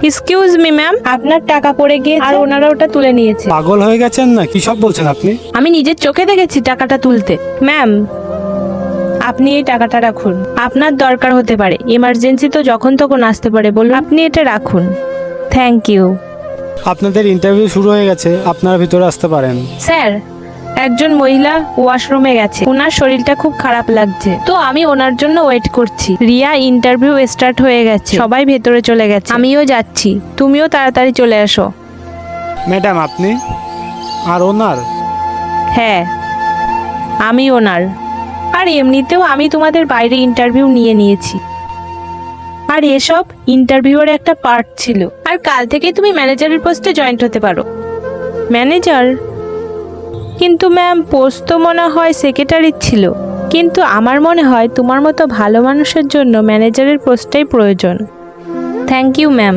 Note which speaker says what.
Speaker 1: Excuse me ma'am, আপনার টাকা পড়ে গিয়েছে আর ওনারা ওটা তুলে নিয়েছে।
Speaker 2: পাগল হয়ে গেছেন না? কি সব বলছেন আপনি?
Speaker 1: আমি নিজের চোখে দেখেছি টাকাটা তুলতে। ম্যাম, আপনি এই টাকাটা রাখুন, আপনার দরকার হতে পারে, ইমার্জেন্সি তো যখন তখন আসতে পারে, বলুন আপনি এটা রাখুন। Thank you.
Speaker 2: আপনাদের ইন্টারভিউ শুরু হয়ে গেছে, আপনারা ভিতরে আসতে পারেন।
Speaker 1: স্যার, একজন মহিলা ওয়াশরুমে গেছে, ওনার শরীরটা খুব খারাপ লাগছে, তো আমি ওনার জন্য ওয়েট করছি। রিয়া, ইন্টারভিউ স্টার্ট হয়ে গেছে, সবাই ভেতরে চলে গেছে, আমিও যাচ্ছি, তুমিও তাড়াতাড়ি চলে আসো।
Speaker 2: ম্যাডাম আপনি? আর ওনার?
Speaker 1: হ্যাঁ, আমি ওনার। আর এমনিতেও আমি তোমাদের বাইরে ইন্টারভিউ নিয়েছি, আর এসব ইন্টারভিউয়ের একটা পার্ট ছিল। আর কাল থেকে তুমি ম্যানেজারের পোস্টে জয়েন্ট হতে পারো। ম্যানেজার? কিন্তু ম্যাম, পোস্ট তো মনে হয় সেক্রেটারির ছিল, কিন্তু আমার মনে হয় তোমার মতো ভালো মানুষের জন্য ম্যানেজারের পোস্টটাই প্রয়োজন। Thank you ma'am.